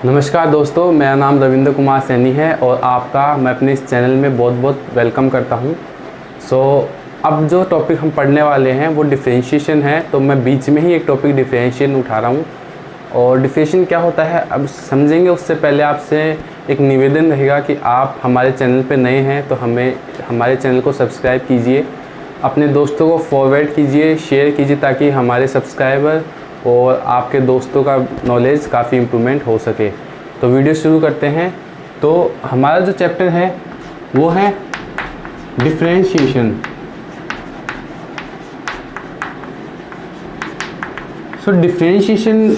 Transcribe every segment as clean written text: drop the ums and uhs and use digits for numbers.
नमस्कार दोस्तों, मेरा नाम रविंद्र कुमार सैनी है और आपका मैं अपने इस चैनल में बहुत बहुत वेलकम करता हूं। अब जो टॉपिक हम पढ़ने वाले हैं वो डिफरेंशिएशन है। तो मैं बीच में ही एक टॉपिक डिफरेंशिएशन उठा रहा हूं। और डिफरेंशिएशन क्या होता है अब समझेंगे। उससे पहले आपसे एक निवेदन रहेगा कि आप हमारे चैनल पर नए हैं तो हमारे चैनल को सब्सक्राइब कीजिए, अपने दोस्तों को फॉरवर्ड कीजिए, शेयर कीजिए, ताकि हमारे सब्सक्राइबर और आपके दोस्तों का नॉलेज काफ़ी इम्प्रूवमेंट हो सके। तो वीडियो शुरू करते हैं। तो हमारा जो चैप्टर है वो है डिफरेंशिएशन। डिफरेंशिएशन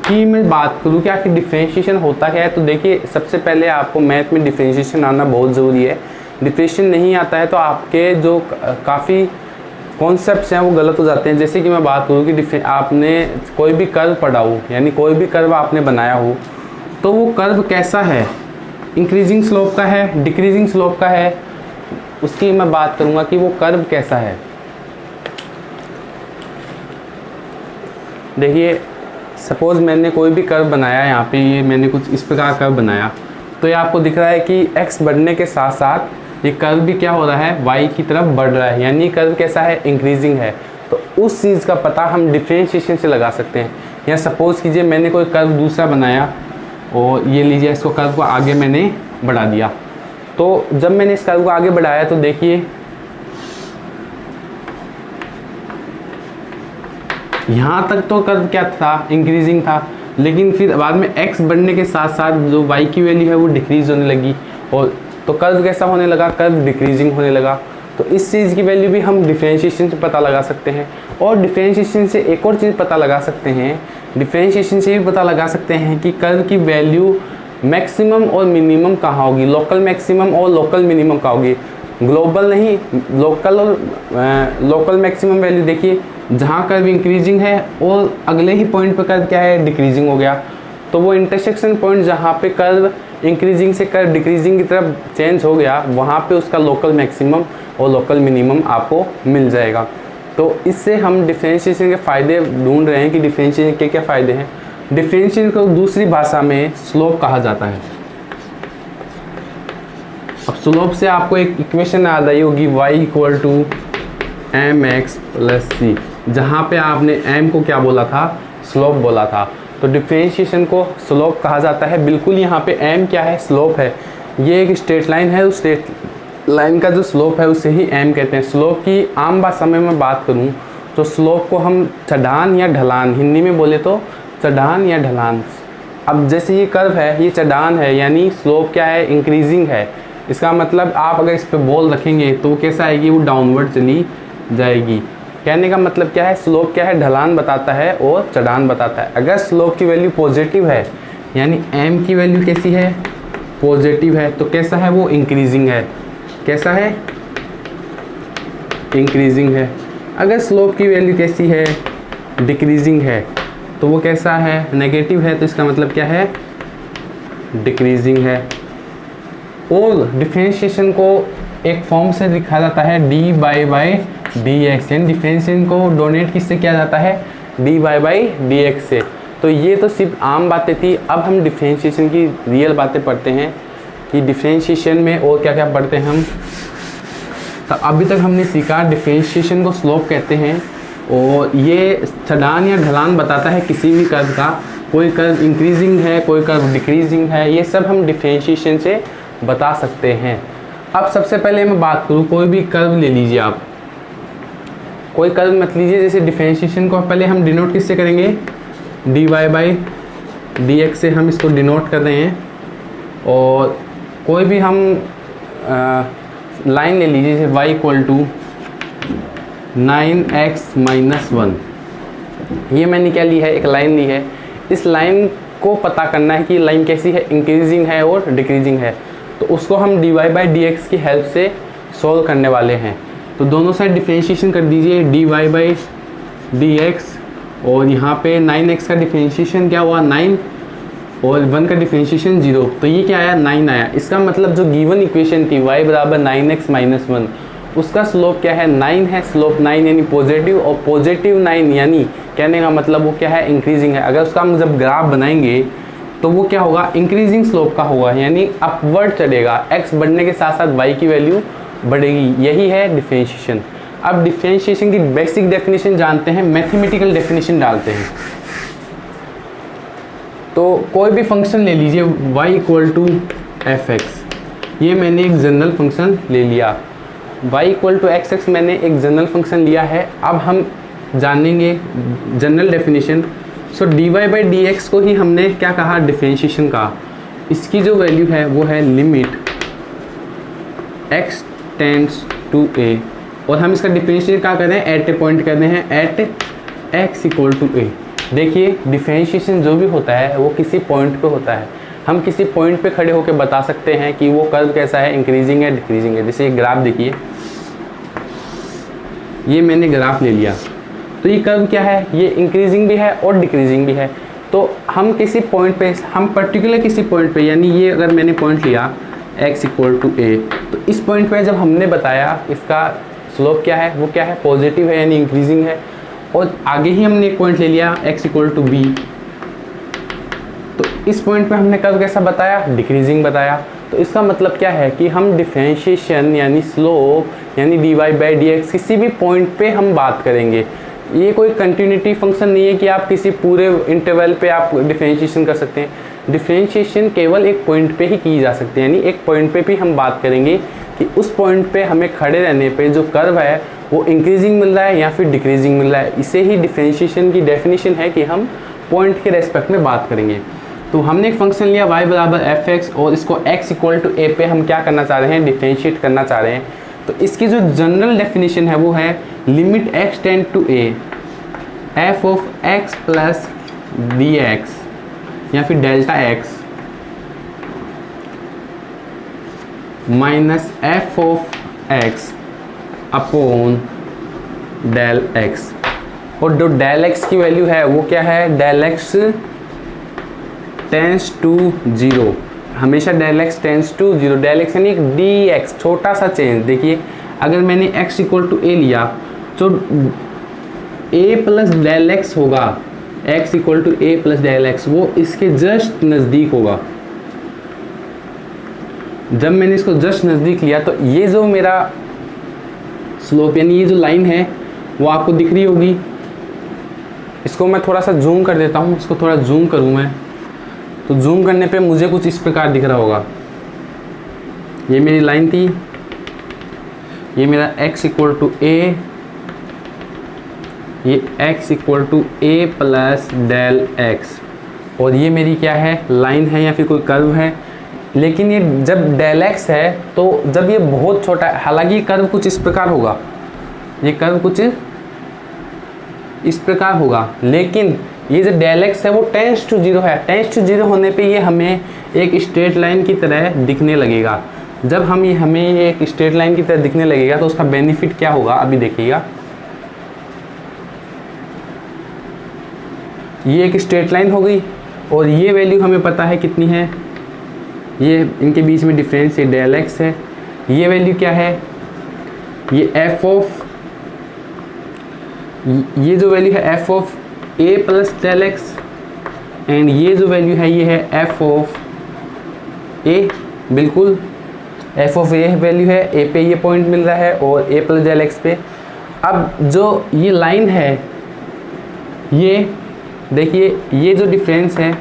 की मैं बात करूँ कि आखिर डिफरेंशिएशन होता क्या है, तो देखिए सबसे पहले आपको मैथ में डिफरेंशिएशन आना बहुत ज़रूरी है। डिफरेंशिएशन नहीं आता है तो आपके जो काफ़ी कॉन्सेप्ट्स हैं वो गलत हो जाते हैं। जैसे कि मैं बात करूँ कि आपने कोई भी कर्व पढ़ा हो, यानी कोई भी कर्व आपने बनाया हो, तो वो कर्व कैसा है, इंक्रीजिंग स्लोप का है, डिक्रीजिंग स्लोप का है, उसकी मैं बात करूँगा कि वो कर्व कैसा है। देखिए सपोज़ मैंने कोई भी कर्व बनाया, यहाँ पे ये मैंने कुछ इस प्रकार कर्व बनाया, तो ये आपको दिख रहा है कि x बढ़ने के साथ साथ ये कर्व भी क्या हो रहा है, y की तरफ बढ़ रहा है, यानी कर्व कैसा है, इंक्रीजिंग है। तो उस चीज़ का पता हम डिफरेंशिएशन से लगा सकते हैं। या सपोज़ कीजिए मैंने कोई कर्व दूसरा बनाया और ये लीजिए इसको कर्व को आगे मैंने बढ़ा दिया। तो जब मैंने इस कर्व को आगे बढ़ाया तो देखिए यहाँ तक तो कर्व क्या था, इंक्रीजिंग था, लेकिन फिर बाद में x बढ़ने के साथ साथ जो y की वैल्यू है वो डिक्रीज होने लगी, और तो कर्व कैसा होने लगा, कर्व डिक्रीजिंग होने लगा। तो इस चीज़ की वैल्यू भी हम डिफरेंशिएशन से पता लगा सकते हैं। और डिफरेंशिएशन से एक और चीज़ पता लगा सकते हैं, डिफरेंशिएशन से भी पता लगा सकते हैं कि कर्व की वैल्यू मैक्सिमम और मिनिमम कहाँ होगी, लोकल मैक्सिमम और लोकल मिनिमम कहाँ होगी, ग्लोबल नहीं, लोकल और लोकल मैक्सिमम वैल्यू। देखिए जहाँ कर्व इंक्रीजिंग है और अगले ही पॉइंट पर कर्व क्या है, डिक्रीजिंग हो गया, तो वो इंटरसेक्शन पॉइंट जहाँ पे कर्व इंक्रीजिंग से कर्व डिक्रीजिंग की तरफ चेंज हो गया, वहाँ पे उसका लोकल मैक्सिमम और लोकल मिनिमम आपको मिल जाएगा। तो इससे हम डिफरेंशिएशन के फ़ायदे ढूंढ रहे हैं कि डिफरेंशिएशन के क्या फ़ायदे हैं। डिफरेंशिएशन को दूसरी भाषा में स्लोप कहा जाता है। अब स्लोप से आपको एक इक्वेशन याद आई होगी, y = mx + c, जहाँ पे आपने m को क्या बोला था, स्लोप बोला था। तो डिफरेंशिएशन को स्लोप कहा जाता है। बिल्कुल यहाँ पे m क्या है, स्लोप है। ये एक स्ट्रेट लाइन है, उस स्ट्रेट लाइन का जो स्लोप है उसे ही m कहते हैं। स्लोप की आम भाषा में मैं बात करूँ तो स्लोप को हम चढ़ान या ढलान, हिंदी में बोले तो चढ़ान या ढलान। अब जैसे ये कर्व है, ये चढ़ान है, यानी स्लोप क्या है, इंक्रीजिंग है। इसका मतलब आप अगर इस पर बॉल रखेंगे तो कैसा आएगी, वो डाउनवर्ड चली जाएगी। कहने का मतलब क्या है, स्लोप क्या है, ढलान बताता है और चढ़ान बताता है। अगर स्लोप की वैल्यू पॉजिटिव है, यानी m की वैल्यू कैसी है, पॉजिटिव है, तो कैसा है, वो इंक्रीजिंग है। कैसा है, इंक्रीजिंग है। अगर स्लोप की वैल्यू कैसी है, डिक्रीजिंग है, तो वो कैसा है, नेगेटिव है, तो इसका मतलब क्या है, डिक्रीजिंग है। और डिफरेंशिएशन को एक फॉर्म से लिखा जाता है dy/dx, यानी डिफरेंशिएशन को डोनेट किससे किया जाता है, dy/dx से। तो ये तो सिर्फ आम बातें थी। अब हम डिफरेंशिएशन की रियल बातें पढ़ते हैं कि डिफरेंशिएशन में और क्या क्या पढ़ते हैं हम। तो अभी तक हमने सीखा डिफरेंशिएशन को स्लोप कहते हैं, और ये चढ़ान या ढलान बताता है किसी भी कर्व का। कोई कर्व इंक्रीजिंग है, कोई कर्व डिक्रीजिंग है, ये सब हम डिफरेंशिएशन से बता सकते हैं। अब सबसे पहले मैं बात करूँ, कोई भी कर्व ले लीजिए आप, कोई कर्व मत लीजिए। जैसे डिफरेंशिएशन को पहले हम डिनोट किससे करेंगे, dy/dx से हम इसको डिनोट कर रहे हैं। और कोई भी हम लाइन ले लीजिए, जैसे y = 9x - 1, ये मैंने क्या ली है, एक लाइन ली है। इस लाइन को पता करना है कि लाइन कैसी है, इंक्रीजिंग है और डिक्रीजिंग है, तो उसको हम dy/dx की हेल्प से सॉल्व करने वाले हैं। तो दोनों साइड डिफरेंशिएशन कर दीजिए, dy/dx, और यहाँ पे 9x का डिफरेंशिएशन क्या हुआ, 9, और 1 का डिफरेंशिएशन 0, तो ये क्या आया, 9 आया। इसका मतलब जो गिवन इक्वेशन थी y = 9x - 1, उसका स्लोप क्या है, 9 है, स्लोप 9 यानी पॉजिटिव, और पॉजिटिव 9 यानी कहने का मतलब वो क्या है, इंक्रीजिंग है। अगर उसका हम जब ग्राफ बनाएंगे तो वो क्या होगा, इंक्रीजिंग स्लोप का होगा, यानी अपवर्ड चढ़ेगा। x बढ़ने के साथ साथ y की वैल्यू बढ़ेगी, यही है डिफरेंशिएशन। अब डिफरेंशिएशन की बेसिक डेफिनेशन जानते हैं, मैथमेटिकल डेफिनेशन डालते हैं। तो कोई भी फंक्शन ले लीजिए y equal to F X, ये मैंने एक जनरल फंक्शन ले लिया। y equal to X X मैंने एक जनरल फंक्शन लिया है। अब हम जानेंगे general definition. So dy by D X को ही हमने क्या कहा, डिफरेंशिएशन कहा। इसकी जो वैल्यू है वो है limit x tends to a, और हम इसका डिफरेंशिएशन क्या कर रहे हैं, एट ए पॉइंट कर रहे हैं, at x equal to a। देखिए डिफरेंशिएशन जो भी होता है वो किसी पॉइंट पे होता है। हम किसी पॉइंट पे खड़े होकर बता सकते हैं कि वो कर्व कैसा है, इंक्रीजिंग है डिक्रीजिंग है। जैसे ये ग्राफ देखिए, ये मैंने ग्राफ ले लिया, तो ये कर्व क्या है, ये इंक्रीजिंग भी है और डिक्रीजिंग भी है। तो हम किसी पॉइंट पे, हम पर्टिकुलर किसी पॉइंट पे, यानी ये अगर मैंने पॉइंट लिया x इक्वल टू a, तो इस पॉइंट पे जब हमने बताया इसका स्लोप क्या है, वो क्या है, पॉजिटिव है यानी इंक्रीजिंग है। और आगे ही हमने एक पॉइंट ले लिया x इक्वल टू b, तो इस पॉइंट पे हमने कर्व कैसा बताया, डिक्रीजिंग बताया। तो इसका मतलब क्या है कि हम डिफरेंशिएशन यानी स्लोप यानी dy बाई डी एक्स किसी भी पॉइंट पे हम बात करेंगे। ये कोई कंटिन्यूटी फंक्शन नहीं है कि आप किसी पूरे इंटरवल पे आप डिफरेंशिएशन कर सकते हैं। डिफरेंशिएशन केवल एक पॉइंट पे ही की जा सकती है, यानी एक पॉइंट पे भी हम बात करेंगे कि उस पॉइंट पे हमें खड़े रहने पे जो कर्व है वो इंक्रीजिंग मिल रहा है या फिर डिक्रीजिंग मिल रहा है। इसे ही डिफरेंशिएशन की डेफिनेशन है कि हम पॉइंट के रेस्पेक्ट में बात करेंगे। तो हमने एक फंक्शन लिया y बराबर एफ एक्स, और इसको x इक्वल टू a पे हम क्या करना चाह रहे हैं, डिफरेंशिएट करना चाह रहे हैं। तो इसकी जो जनरल डेफिनेशन है वो है limit x tend to a f of x plus D X या फिर delta x minus F of x upon del x। और जो डेल x की वैल्यू है वो क्या है, del x tends to zero, हमेशा del x tends to zero. Del x यानी एक dx, छोटा सा चेंज। देखिए अगर मैंने x इक्वल टू a लिया तो a प्लस डेल x होगा, x equal to a plus del x, वो इसके जस्ट नज़दीक होगा। जब मैंने इसको जस्ट नज़दीक लिया तो ये जो मेरा स्लोप यानी ये जो लाइन है वो आपको दिख रही होगी। इसको मैं थोड़ा सा जूम कर देता हूँ, इसको थोड़ा जूम करूँ मैं, तो जूम करने पे मुझे कुछ इस प्रकार दिख रहा होगा। ये मेरी लाइन थी, ये मेरा x इक्वल टू a, ये x equal to a plus del x, और ये मेरी क्या है, लाइन है या फिर कोई कर्व है। लेकिन ये जब डेल x है तो जब ये बहुत छोटा है, हालांकि ये कर्व कुछ इस प्रकार होगा, ये कर्व कुछ इस प्रकार होगा, लेकिन ये जो डेल x है वो टेंस टू जीरो है। टेंस टू जीरो होने पे ये हमें एक स्ट्रेट लाइन की तरह दिखने लगेगा। जब हमें ये एक स्ट्रेट लाइन की तरह दिखने लगेगा तो उसका बेनिफिट क्या होगा, अभी देखिएगा। ये एक स्ट्रेट लाइन हो गई और ये वैल्यू हमें पता है कितनी है, ये इनके बीच में डिफरेंस ये डेल x है। ये वैल्यू क्या है, ये एफ ऑफ, ये जो वैल्यू है F of a plus del X, and ये जो वैल्यू है ये है एफ ऑफ a। बिल्कुल एफ ऑफ a वैल्यू है, a पे ये पॉइंट मिल रहा है और a प्लस डेल एक्स पे। अब जो ये लाइन है, ये देखिए ये जो डिफरेंस है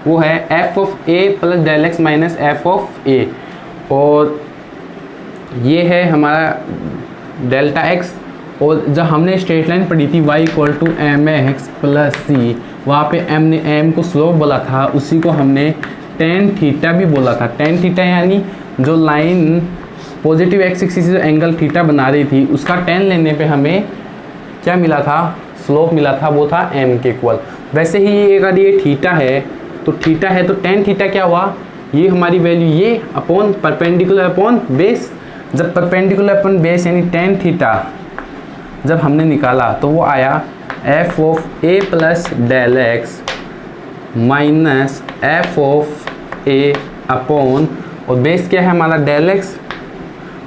वो है F of a plus del X minus F of a, और ये है हमारा डेल्टा x। और जब हमने स्ट्रेट लाइन पढ़ी थी y equal to M X plus C, वहाँ पे m ने m को स्लोप बोला था, उसी को हमने टेन थीटा भी बोला था। टेन थीटा यानी जो लाइन पॉजिटिव एक्स एक्सिस से जो एंगल थीटा बना रही थी उसका टेन लेने पे हमें क्या मिला था, स्लोप मिला था, वो था m के इक्वल। वैसे ही ये अगर ये थीटा है तो थीटा है तो टेन थीटा क्या हुआ, ये हमारी वैल्यू ये अपॉन परपेंडिकुलर अपॉन बेस। जब परपेंडिकुलर अपॉन बेस यानी टेन थीटा जब हमने निकाला तो वो आया F of a plus del X minus F of a upon, और बेस क्या है हमारा डेल एक्स,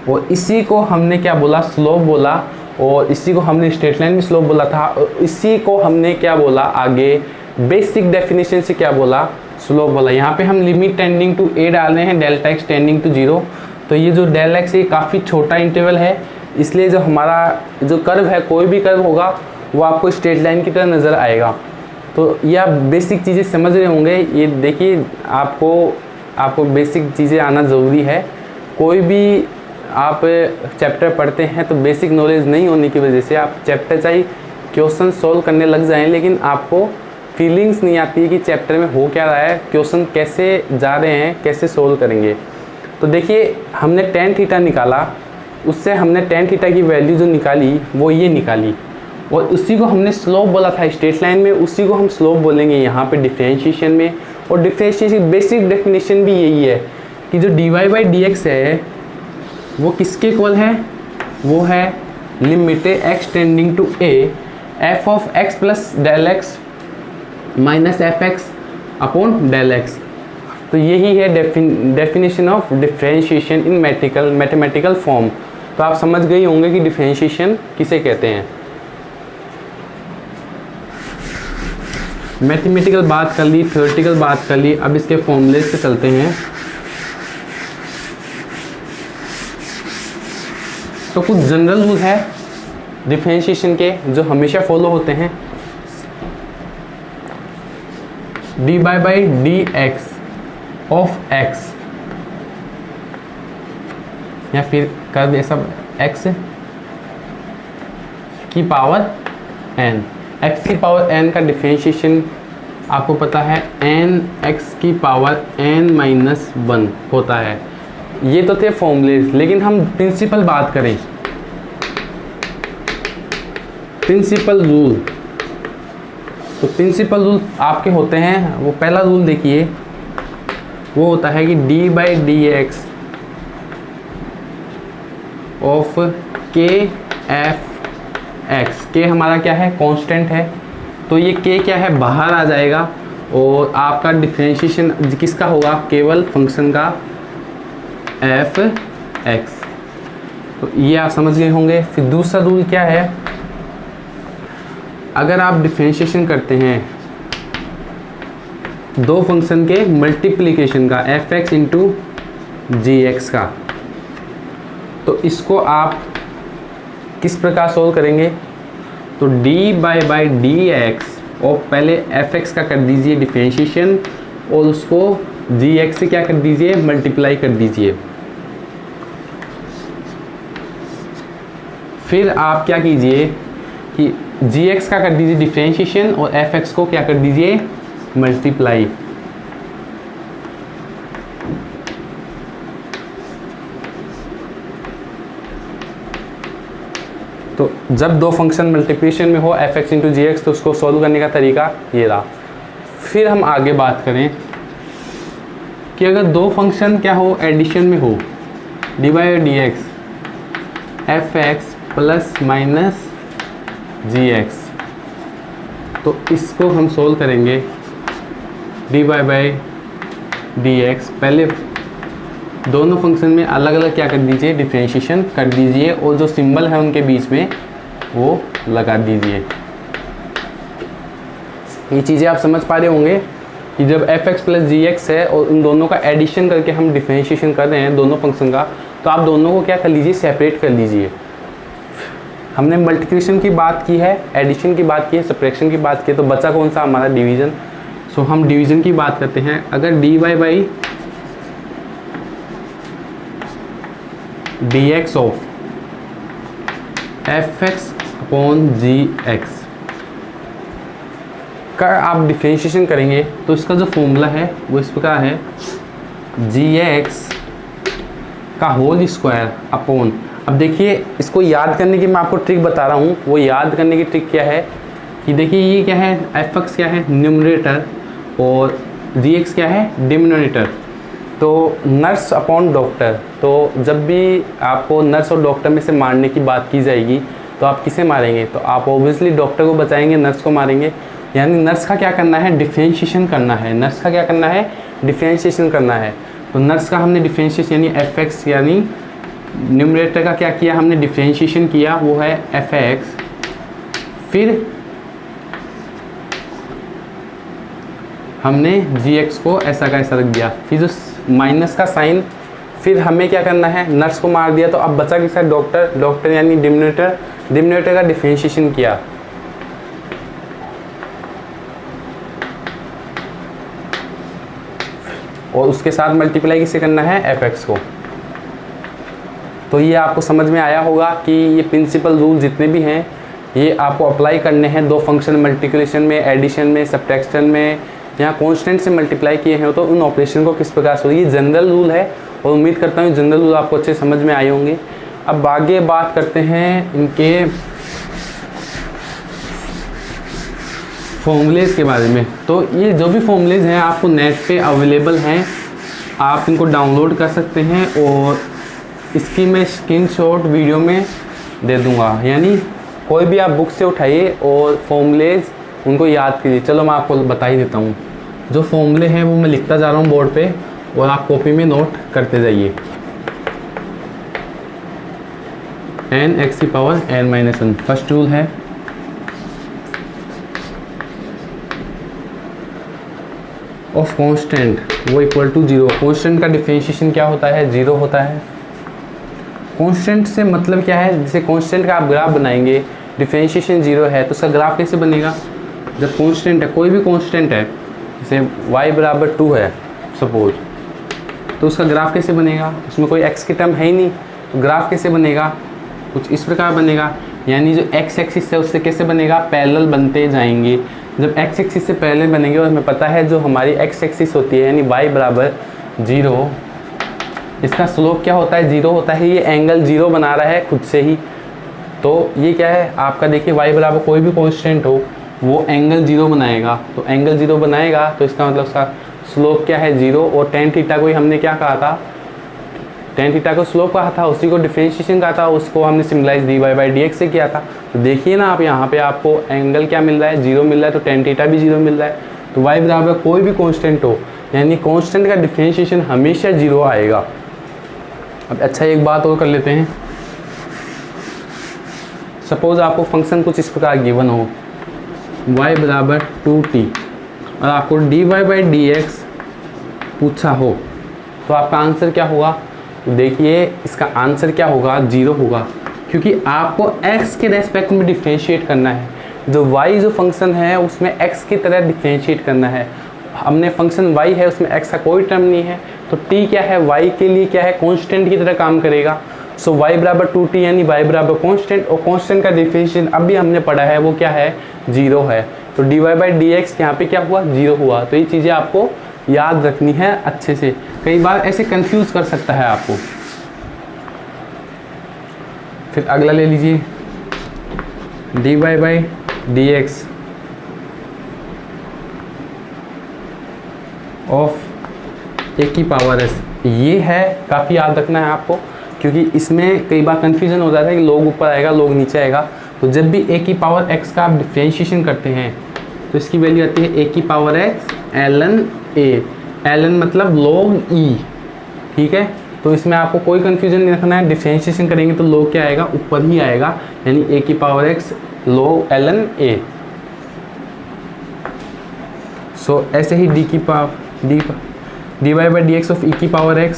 और इसी को हमने क्या बोला, स्लोप बोला, और इसी को हमने स्ट्रेट लाइन में स्लोप बोला था, और इसी को हमने क्या बोला आगे बेसिक डेफिनेशन से क्या बोला, स्लोप बोला। यहाँ पे हम लिमिट टेंडिंग टू ए डाल रहे हैं, डेल्टा एक्स टेंडिंग टू 0। तो ये जो डेल एक्स ये काफ़ी छोटा इंटरवल है, इसलिए जो हमारा जो कर्व है, कोई भी कर्व होगा वो आपको स्ट्रेट लाइन की तरह नज़र आएगा। तो ये आप बेसिक चीज़ें समझ रहे होंगे। ये देखिए, आपको बेसिक चीज़ें आना ज़रूरी है। कोई भी आप चैप्टर पढ़ते हैं तो बेसिक नॉलेज नहीं होने की वजह से आप चैप्टर चाहे क्वेश्चन सॉल्व करने लग जाएं, लेकिन आपको फीलिंग्स नहीं आती है कि चैप्टर में हो क्या रहा है, क्वेश्चन कैसे जा रहे हैं, कैसे सोल्व करेंगे। तो देखिए, हमने tan थीटा निकाला, उससे हमने tan थीटा की वैल्यू जो निकाली वो ये निकाली, और उसी को हमने स्लोप बोला था स्ट्रेट लाइन में, उसी को हम स्लोप बोलेंगे यहाँ पे डिफरेंशिएशन में। और डिफरेंशिएशन बेसिक डेफिनेशन भी यही है कि जो dy बाई dx है वो किसके इक्वल है, वो है limit x tending to a f of x plus del X minus F X upon del X. तो यही है definition of differentiation in mathematical form. तो आप समझ गए होंगे कि डिफरेंशिएशन किसे कहते हैं। मैथमेटिकल बात कर ली, थ्योरेटिकल बात कर ली, अब इसके फॉर्मूले से चलते हैं। तो कुछ जनरल रूल है डिफरेंशिएशन के जो हमेशा फॉलो होते हैं। dy by dx of x, या फिर कर दे सब x की पावर n। x की पावर n का डिफरेंशिएशन आपको पता है n x की पावर n माइनस 1 होता है। ये तो थे फॉर्मूलेज, लेकिन हम प्रिंसिपल बात करें, प्रिंसिपल रूल। तो प्रिंसिपल रूल आपके होते हैं, वो पहला रूल देखिए, वो होता है कि D by D X of के एफ एक्स। के हमारा क्या है, कांस्टेंट है, तो ये के क्या है, बाहर आ जाएगा, और आपका डिफरेंशिएशन किसका होगा, केवल फंक्शन का एफ एक्स। तो ये आप समझ गए होंगे। फिर दूसरा रूल क्या है, अगर आप डिफरेंशिएशन करते हैं दो फंक्शन के मल्टीप्लिकेशन का, एफ एक्स इंटू जी एक्स का, तो इसको आप किस प्रकार सोल्व करेंगे। तो d बाई डी एक्स, और पहले एफ एक्स का कर दीजिए डिफरेंशिएशन, और उसको जी एक्स से क्या कर दीजिए, मल्टीप्लाई कर दीजिए। फिर आप क्या कीजिए कि जी एक्स का कर दीजिए डिफरेंशिएशन, और एफ एक्स को क्या कर दीजिए, मल्टीप्लाई। तो जब दो फंक्शन मल्टीप्लिकेशन में हो एफ एक्स इंटू जी एक्स, तो उसको सॉल्व करने का तरीका ये रहा। फिर हम आगे बात करें कि अगर दो फंक्शन क्या हो, एडिशन में हो, D by D X F X plus minus G X, तो इसको हम सोल्व करेंगे डी बाई डी एक्स। पहले दोनों फंक्शन में अलग अलग क्या कर दीजिए, डिफरेंशिएशन कर दीजिए, और जो सिंबल है उनके बीच में वो लगा दीजिए। ये चीज़ें आप समझ पा रहे होंगे कि जब एफ एक्स प्लस जी एक्स है और उन दोनों का एडिशन करके हम डिफरेंशिएशन कर रहे हैं दोनों फंक्शन का, तो आप दोनों को क्या कर लीजिए, सेपरेट कर लीजिए। हमने मल्टीप्लिकेशन की बात की है, एडिशन की बात की है, सब्ट्रैक्शन की बात की है, तो बचा कौन सा, हमारा डिवीज़न। सो हम डिवीज़न की बात करते हैं। अगर D Y by D X of F X upon G X का आप डिफरेंशिएशन करेंगे, तो इसका जो फॉर्मूला है वो इस प्रकार है, जी एक्स का होल स्क्वायर अपॉन। अब देखिए, इसको याद करने की मैं आपको ट्रिक बता रहा हूँ। वो याद करने की ट्रिक क्या है कि देखिए, ये क्या है, एफ एक्स क्या है, न्यूमरेटर, और जी एक्स क्या है, डिनोमिनेटर। तो नर्स अपॉन डॉक्टर, तो जब भी आपको नर्स और डॉक्टर में से मारने की बात की जाएगी, तो आप किसे मारेंगे, तो आप ऑब्वियसली डॉक्टर को बचाएंगे, नर्स को मारेंगे। यानी नर्स का क्या करना है, डिफरेंशिएशन करना है। नर्स का क्या करना है, डिफरेंशिएशन करना है। तो नर्स का हमने डिफरेंशिएशन यानी एफ एक्स, यानी न्यूमरेटर का क्या किया, हमने डिफरेंशिएशन किया, वो है एफ एक्स। फिर हमने जी एक्स को ऐसा का ऐसा रख दिया, फिर जो माइनस का साइन, फिर हमें क्या करना है, नर्स को मार दिया, तो अब बचा किसका, डॉक्टर, डॉक्टर यानी डिनोमिनेटर, डिनोमिनेटर का डिफरेंशिएशन किया, और उसके साथ मल्टीप्लाई किससे करना है, एफ एक्स को। तो ये आपको समझ में आया होगा कि ये प्रिंसिपल रूल जितने भी हैं ये आपको अप्लाई करने हैं दो फंक्शन मल्टीप्लिकेशन में, एडिशन में, सब्ट्रैक्शन में, यहाँ कॉन्स्टेंट से मल्टीप्लाई किए हैं तो उन ऑपरेशन को किस प्रकार से, ये जनरल रूल है और उम्मीद करता हूँ जनरल रूल आपको अच्छे समझ में आए होंगे। अब आगे बात करते हैं इनके फॉर्मूलेज़ के बारे में। तो ये जो भी फॉर्मूलेज़ हैं आपको नेट पे अवेलेबल हैं, आप इनको डाउनलोड कर सकते हैं और इसकी मैं स्क्रीनशॉट वीडियो में दे दूंगा, यानी कोई भी आप बुक से उठाइए और फॉर्मूलेज़ उनको याद कीजिए। चलो मैं आपको बता ही देता हूँ, जो फॉर्मूले हैं वो मैं लिखता जा रहा हूँ बोर्ड पे और आप कॉपी में नोट करते जाइए। n x की पावर n-1 फर्स्ट रूल है, ऑफ कांस्टेंट वो इक्वल टू 0। कांस्टेंट का डिफरेंशिएशन क्या होता है, 0 होता है। कांस्टेंट से मतलब क्या है, जैसे कांस्टेंट का आप ग्राफ बनाएंगे, डिफरेंशिएशन 0 है तो उसका ग्राफ कैसे बनेगा, जब कांस्टेंट है, कोई भी कांस्टेंट है, जैसे y बराबर 2 है सपोज, तो उसका ग्राफ कैसे बनेगा, उसमें कोई x की टर्म है ही नहीं, तो ग्राफ कैसे बनेगा, कुछ इस प्रकार बनेगा, यानी जो x एक्सिस है उससे कैसे बनेगा, पैरेलल बनते जाएंगे। जब x एक्सिस से पैरेलल बनेंगे और हमें पता है जो हमारी x एक्सिस होती है यानी y बराबर 0, इसका स्लोप क्या होता है, 0 होता है। ये एंगल 0 बना रहा है खुद से ही, तो ये क्या है आपका, देखिए y बराबर कोई भी कांस्टेंट हो वो एंगल 0 बनाएगा, तो एंगल 0 बनाएगा तो इसका मतलब उसका स्लोप क्या है, 0। और tan थीटा को ही हमने क्या कहा था, tan थीटा को स्लोप कहा था, उसी को डिफरेंशिएशन कहा था, उसको हमने सिम्बलाइज dy/dx से किया था। तो देखिए ना आप यहाँ पे आपको एंगल क्या मिल रहा है, 0 मिल रहा है, तो tan थीटा भी 0 मिल रहा है। तो y बराबर कोई भी कांस्टेंट हो यानी कांस्टेंट का डिफरेंशिएशन हमेशा 0 आएगा। अब अच्छा एक बात और कर लेते हैं, सपोज आपको फंक्शन कुछ इस प्रकार गिवन हो, y बराबर 2t और आपको dy/dx पूछा हो, तो आपका आंसर क्या होगा, देखिए इसका आंसर क्या होगा, 0 होगा, क्योंकि आपको x के रेस्पेक्ट में डिफरेंशिएट करना है। जो y जो फंक्शन है उसमें x की तरह डिफरेंशिएट करना है। हमने फंक्शन y है उसमें x का कोई टर्म नहीं है, तो t क्या है, y के लिए क्या है, कांस्टेंट की तरह काम करेगा। सो y बराबर 2t यानी y बराबर कांस्टेंट, और कांस्टेंट का डिफरेंशिएशन अभी हमने पढ़ा है वो क्या है, 0 है। तो dy/dx यहाँ पे क्या हुआ, 0 हुआ। तो ये चीज़ें आपको याद रखनी है अच्छे से, कई बार ऐसे कंफ्यूज कर सकता है आपको। फिर अगला ले लीजिए, dy/dx ऑफ a की पावर s, ये है काफ़ी याद रखना है आपको, क्योंकि इसमें कई बार कन्फ्यूजन हो जाता है कि लोग ऊपर आएगा लोग नीचे आएगा। तो जब भी a की पावर x का आप डिफरेंशिएशन करते हैं तो इसकी वैल्यू आती है a की power x ln a, ln मतलब log e, ठीक है। तो इसमें आपको कोई कन्फ्यूजन नहीं रखना है, डिफरेंशिएशन करेंगे तो log क्या आएगा, ऊपर ही आएगा, यानी a की power x log ln a। सो ऐसे ही dy/dx ऑफ e की पावर x,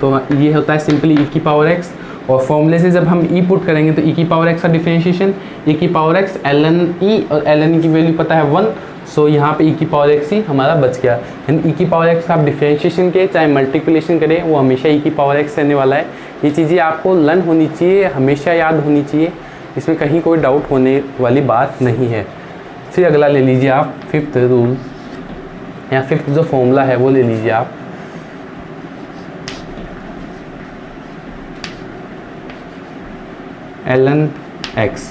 तो ये होता है सिंपली e की पावर x, और फॉर्मूले से जब हम e पुट करेंगे तो e की पावर x का डिफरेंशिएशन e की पावर x ln e, और ln e की वैल्यू पता है 1, सो यहाँ पे e की पावर x ही हमारा बच गया। यानी e की पावर x का आप डिफरेंशिएशन के चाहे मल्टीप्लिकेशन करें वो हमेशा e की पावर x रहने वाला है। ये चीज़ें आपको लर्न होनी चाहिए, हमेशा याद होनी चाहिए, इसमें कहीं कोई डाउट होने वाली बात नहीं है। फिर अगला ले लीजिए आप, फिफ्थ रूल या फिफ्थ जो फॉर्मूला है वो ले लीजिए आप, ln x,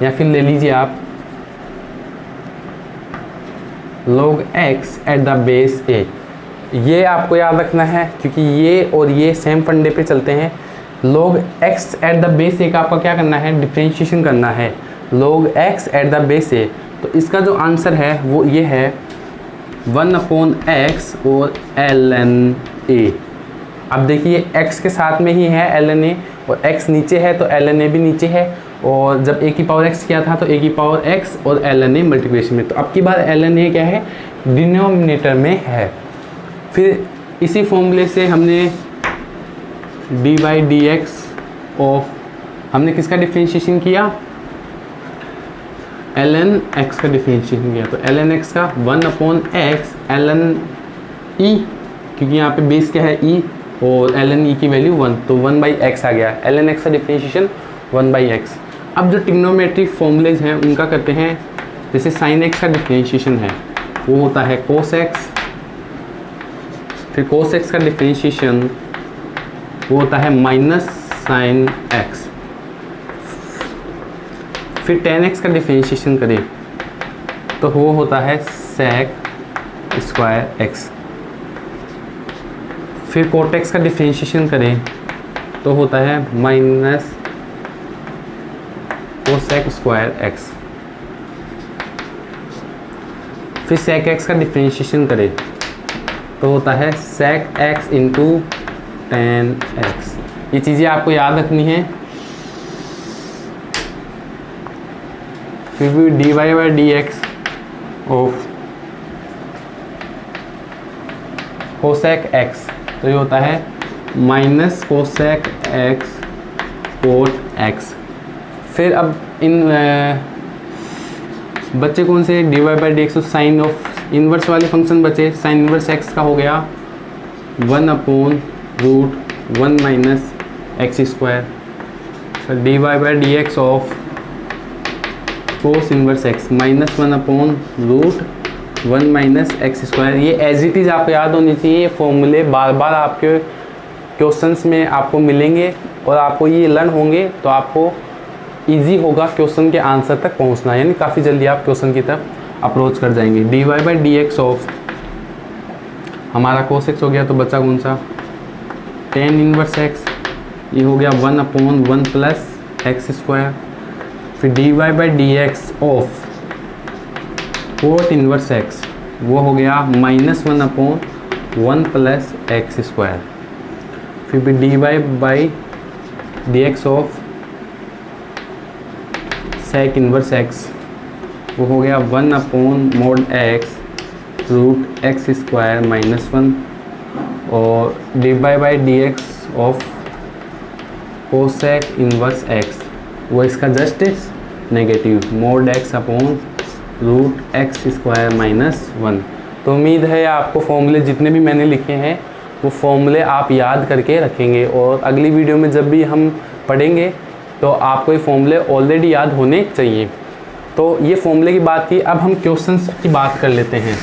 या फिर ले लीजिए आप log x at the base a। ये आपको याद रखना है क्योंकि ये और ये सेम फंडे पे चलते हैं। log x at the base a का आपका क्या करना है, डिफरेंशिएशन करना है, log x at the base a। तो इसका जो आंसर है वो ये है 1/x और ln a। अब देखिए x के साथ में ही है ln a, और x नीचे है तो ln a भी नीचे है, और जब a की पावर x किया था तो a की पावर x और ln a मल्टीप्लिकेशन में। तो अब की बार ln a क्या है, डिनोमिनेटर में है। फिर इसी फॉर्मूले से हमने D by D X of, हमने किसका डिफरेंशिएशन किया, ln x का डिफरेंशिएशन किया। तो ln x का 1/x ln e, क्योंकि यहाँ पे बेस क्या है e और ln e की वैल्यू 1, तो 1/x आ गया। ln x का डिफरेंशिएशन 1/x। अब जो ट्रिग्नोमेट्रिक फॉर्मूलेज हैं उनका करते हैं। जैसे sin x का डिफरेंशिएशन है वो होता है cos x, फिर cos x का डिफरेंशिएशन वो होता है माइनस sin x, फिर tan x का डिफरेंशिएशन करें तो वो होता है sec स्क्वायर x, फिर cot x का डिफरेंशिएशन करें तो होता है माइनस cosec स्क्वायर x, फिर sec x का डिफरेंशिएशन करें तो होता है sec x into tan x। ये चीज़ें आपको याद रखनी है। फिर भी D Y by D X of cosec X, तो ये होता है minus cosec X cot X. फिर अब इन बच्चे कौन से, D Y by D X, sine of inverse वाले फंक्शन बचे। साइन इन्वर्स एक्स का हो गया 1/√1 minus X square. D Y by D X of cos inverse X minus 1/√1 minus X square. ये एज इट इज़ आपको याद होनी चाहिए। ये फॉर्मूले बार बार आपके क्वेश्चंस में आपको मिलेंगे और आपको ये लर्न होंगे तो आपको इजी होगा क्वेश्चन के आंसर तक पहुंचना, यानी काफ़ी जल्दी आप क्वेश्चन की तरफ अप्रोच कर जाएंगे। D Y by D X of हमारा कोस एक्स हो गया, तो बचा कौन सा, टेन इन्वर्स एक्स, ये हो गया 1/1 प्लस एक्स स्क्वायर। फिर D Y by D X of cot inverse X, वो हो गया माइनस 1/1 प्लस एक्स स्क्वायर। फिर भी D Y by D X of sec inverse X, वो हो गया 1/(x स्क्वायर माइनस 1। और D Y by D X of cosec inverse X, वो इसका just negative (x/√x square minus 1। तो उम्मीद है आपको फॉर्मूले जितने भी मैंने लिखे हैं वो फॉर्मूले आप याद करके रखेंगे, और अगली वीडियो में जब भी हम पढ़ेंगे तो आपको ये फॉर्मूले ऑलरेडी याद होने चाहिए। तो ये फॉर्मूले की बात की, अब हम क्वेश्चंस की बात कर लेते हैं।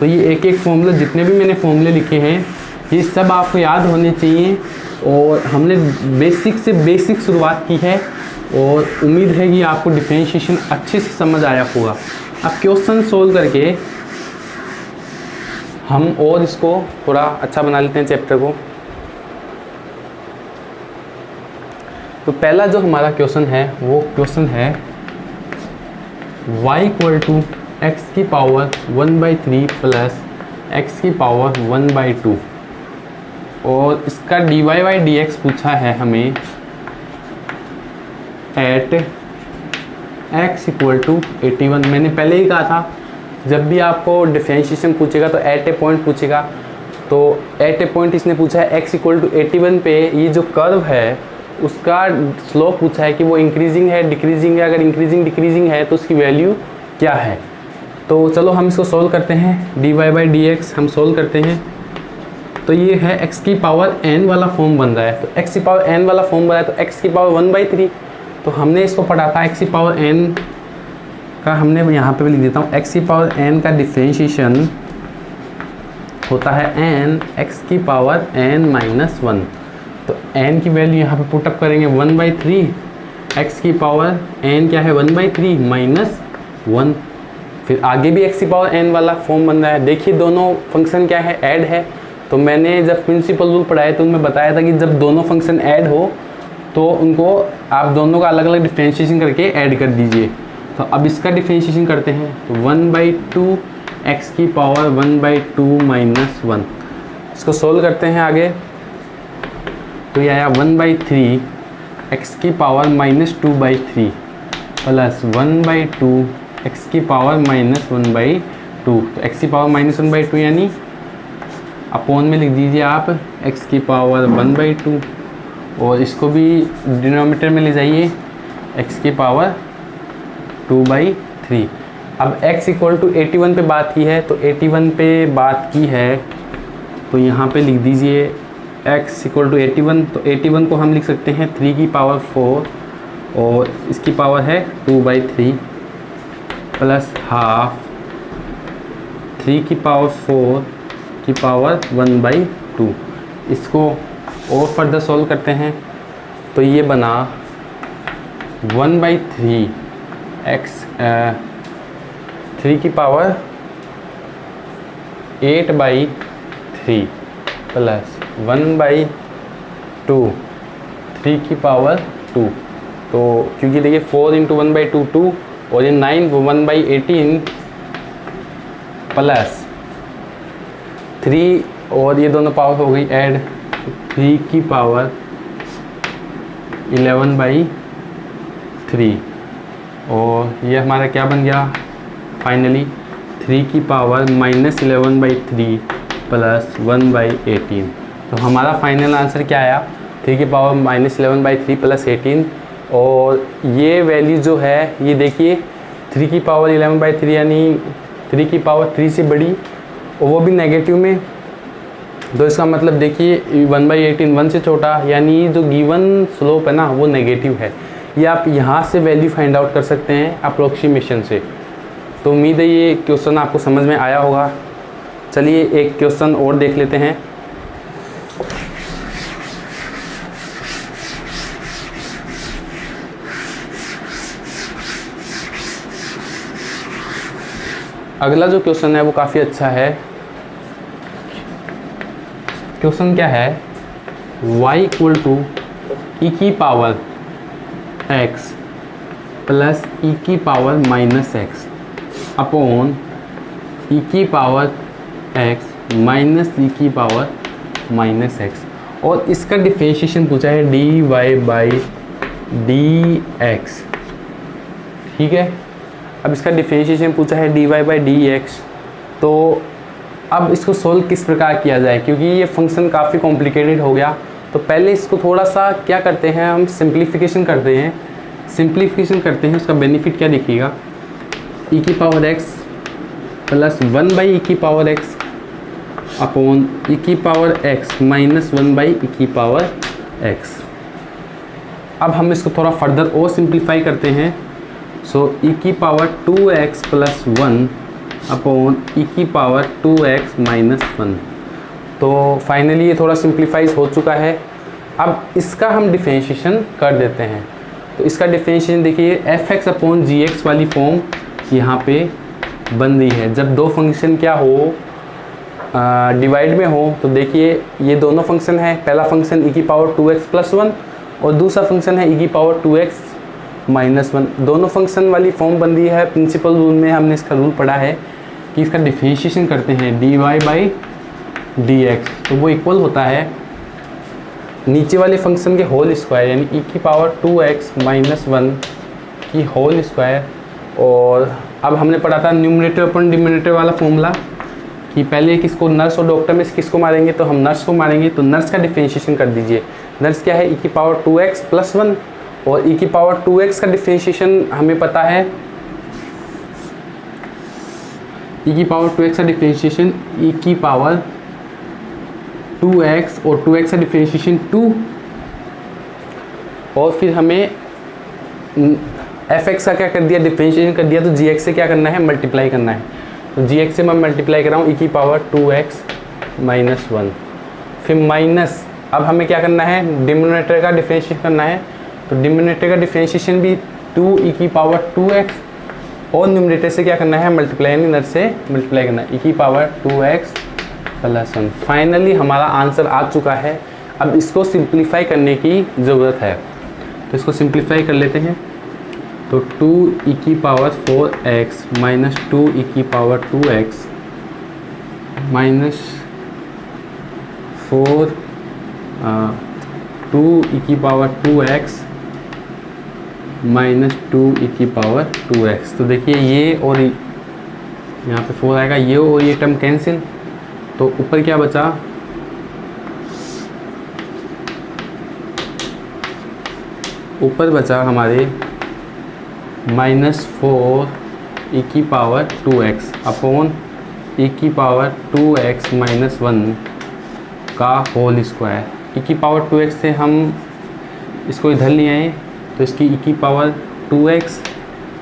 तो ये एक एक फॉर्मूला, जितने भी मैंने फॉर्मूले लिखे हैं ये सब आपको याद होने चाहिए, और हमने बेसिक से बेसिक शुरुआत की है, और उम्मीद है कि आपको डिफरेंशिएशन अच्छे से समझ आया होगा। अब क्वेश्चन सोल्व करके हम और इसको थोड़ा अच्छा बना लेते हैं चैप्टर को। तो पहला जो हमारा क्वेश्चन है वो क्वेश्चन है y = x की पावर 1/3 प्लस x की पावर 1/2, और इसका dy बाई डी एक्स पूछा है हमें एट x = 81। मैंने पहले ही कहा था जब भी आपको डिफरेंशिएशन पूछेगा तो एट ए पॉइंट पूछेगा, तो एट ए पॉइंट इसने पूछा है x = 81 पे ये जो कर्व है उसका स्लोप पूछा है कि वो इंक्रीजिंग है डिक्रीजिंग है, अगर इंक्रीजिंग डिक्रीजिंग है तो उसकी वैल्यू क्या है। तो चलो हम इसको सोल्व करते हैं। D Y by D X हम सोल्व करते हैं, तो ये है x की पावर n वाला फॉर्म बन रहा है। तो x की पावर n वाला फॉर्म बना है तो x की पावर 1/3, तो हमने इसको पढ़ा था x की पावर n का, हमने यहाँ पे भी लिख देता हूँ। x की पावर n का डिफरेंशिएशन होता है n x की पावर n-1। तो n की वैल्यू यहाँ पे पुटअप करेंगे 1/3, x की पावर n क्या है 1/3 माइनस 1। फिर आगे भी x की पावर n वाला फॉर्म बन रहा है। देखिए दोनों फंक्शन क्या है, ऐड है। तो मैंने जब प्रिंसिपल रूल पढ़ाया तो उनमें बताया था कि जब दोनों फंक्शन ऐड हो तो उनको आप दोनों का अलग अलग डिफरेंशिएशन करके ऐड कर दीजिए। तो अब इसका डिफरेंशिएशन करते हैं, तो 1/2 x की पावर 1/2 माइनस 1। इसको सोल्व करते हैं आगे, तो ये आया 1/3 x की पावर -2/3 प्लस 1/2 एक्स की पावर -1/2। तो एक्स की पावर -1/2 यानी अपोन में लिख दीजिए आप एक्स की पावर 1/2 और इसको भी डिनोमिनेटर में ले जाइए एक्स की पावर 2/3। अब x इक्वल टू 81 पे बात की है, तो 81 पे बात की है तो यहाँ पे लिख दीजिए x इक्वल टू 81। तो 81 को हम लिख सकते हैं 3 की पावर 4 और इसकी पावर है 2/3 प्लस हाफ 3 की पावर 4 की पावर 1/2। इसको और फर्दर सॉल्व करते हैं तो ये बना 1/3 x 3 की पावर 8/3 प्लस 1/2 3 की पावर 2। तो क्योंकि देखिए 4 इंटू 1/2 2 और ये 9 1/18 प्लस 3 और ये दोनों पावर हो गई ऐड 3 की पावर 11/3 और ये हमारा क्या बन गया फाइनली 3 की पावर -11/3 प्लस 1/18। तो हमारा फाइनल आंसर क्या आया 3 की पावर -11/3 प्लस 18। और ये वैल्यू जो है ये देखिए 3 की पावर 11/3 यानी 3 की पावर 3 से बड़ी और वो भी नेगेटिव में। तो इसका मतलब देखिए 1/18 1 से छोटा यानी जो गिवन स्लोप है ना वो नेगेटिव है। ये आप यहाँ से वैल्यू फाइंड आउट कर सकते हैं अप्रोक्सीमेशन से। तो उम्मीद है ये क्वेश्चन आपको समझ में आया होगा। चलिए एक क्वेश्चन और देख लेते हैं। अगला जो क्वेश्चन है वो काफ़ी अच्छा है। क्वेश्चन क्या है y इक्वल टू ई की पावर x प्लस ई की पावर -x अपॉन ई की पावर x माइनस ई की पावर -x और इसका डिफरेंशिएशन पूछा है dy/dx। ठीक है, अब इसका डिफरेंशिएशन पूछा है dy/dx। तो अब इसको सोल्व किस प्रकार किया जाए, क्योंकि ये फंक्शन काफ़ी कॉम्प्लिकेटेड हो गया। तो पहले इसको थोड़ा सा क्या करते हैं हम सिंप्लीफिकेशन करते हैं। सिंप्लीफिकेशन करते हैं उसका बेनिफिट क्या दिखेगा e की पावर x प्लस 1/e की पावर x अपॉन e की पावर x माइनस 1/e की पावर x। अब हम इसको थोड़ा फर्दर और सिंप्लीफाई करते हैं। सो e की power 2x plus 1 upon e की पावर 2x माइनस 1। तो फाइनली ये थोड़ा सिंप्लीफाइज हो चुका है। अब इसका हम डिफरेंशिएशन कर देते हैं। तो इसका डिफरेंशिएशन देखिए fx अपॉन gx वाली फॉर्म यहाँ पे बन रही है। जब दो फंक्शन क्या हो डिवाइड में हो तो देखिए ये दोनों फंक्शन है। पहला फंक्शन e की पावर 2x प्लस 1 और दूसरा फंक्शन है e की पावर 2x माइनस 1। दोनों फंक्शन वाली फॉर्म बन रही है। प्रिंसिपल रूल में हमने इसका रूल पढ़ा है कि इसका डिफरेंशिएशन करते हैं dy/dx तो वो इक्वल होता है नीचे वाले फंक्शन के होल स्क्वायर यानी e की पावर 2x माइनस 1 की होल स्क्वायर। और अब हमने पढ़ा था न्यूमरेटर अपन डिनोमिनेटर वाला फॉर्मूला कि पहले किसको नर्स और डॉक्टर में से किसको मारेंगे, तो हम नर्स को मारेंगे। तो नर्स का डिफरेंशिएशन कर दीजिए। नर्स क्या है e की पावर 2x प्लस 1 और e की पावर 2x का डिफरेंशिएशन हमें पता है e की पावर 2x का डिफरेंशिएशन e की पावर 2x और 2x का डिफरेंशिएशन 2 और फिर हमें fx का क्या कर दिया डिफरेंशिएशन कर दिया। तो gx से क्या करना है मल्टीप्लाई करना है। तो gx से मैं मल्टीप्लाई कर रहा हूँ e की पावर 2x माइनस 1 फिर माइनस। अब हमें क्या करना है डिनोमिनेटर का डिफरेंशिएशन करना है। तो डिनोमिनेटर का डिफरेंशिएशन भी 2e की पावर 2x और न्यूमरेटर से क्या करना है मल्टीप्लाई यानी नर से मल्टीप्लाई करना है e की पावर 2x प्लस 1। फाइनली हमारा आंसर आ चुका है। अब इसको सिंप्लीफाई करने की ज़रूरत है। तो इसको सिंप्लीफाई कर लेते हैं। तो 2e की पावर 4x माइनस 2e की पावर 2x माइनस 2e की पावर 2x -2e⁴ तो देखिए ये और यहाँ पे 4 आएगा, ये और ये टर्म कैंसिल, तो ऊपर क्या बचा, ऊपर बचा हमारे -4e⁴ अपॉन e⁴ 1 का होल स्क्वायर। e⁴ से हम इसको इधर ले आए तो इसकी e⁴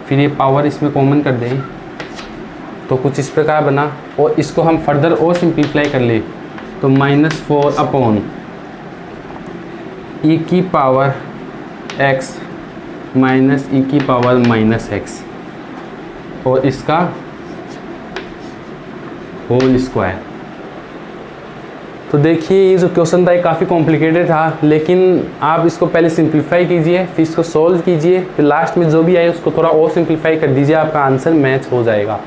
फिर ये पावर इसमें कॉमन कर दें तो कुछ इस प्रकार बना, और इसको हम फर्दर और सिंप्लीफाई कर ले तो -4 upon e⁴ x minus e⁻ x और इसका होल स्क्वायर। तो देखिए ये जो क्वेश्चन था ये काफ़ी कॉम्प्लिकेटेड था, लेकिन आप इसको पहले सिंप्लीफाई कीजिए, फिर इसको सॉल्व कीजिए, फिर लास्ट में जो भी आए उसको थोड़ा और सिंप्लीफाई कर दीजिए, आपका आंसर मैच हो जाएगा।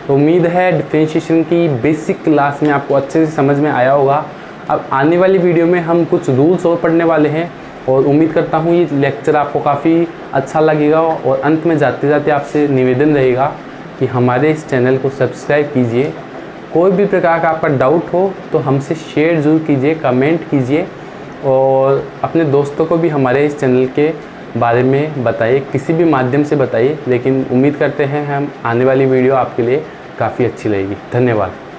तो उम्मीद है डिफरेंशिएशन की बेसिक क्लास में आपको अच्छे से समझ में आया होगा। अब आने वाली वीडियो में हम कुछ रूल्स और पढ़ने वाले हैं, और उम्मीद करता हूँ ये लेक्चर आपको काफ़ी अच्छा लगेगा। और अंत में जाते जाते आपसे निवेदन रहेगा कि हमारे इस चैनल को सब्सक्राइब कीजिए। कोई भी प्रकार का आपका डाउट हो तो हमसे शेयर ज़रूर कीजिए, कमेंट कीजिए, और अपने दोस्तों को भी हमारे इस चैनल के बारे में बताइए, किसी भी माध्यम से बताइए। लेकिन उम्मीद करते हैं हम आने वाली वीडियो आपके लिए काफ़ी अच्छी लगेगी। धन्यवाद।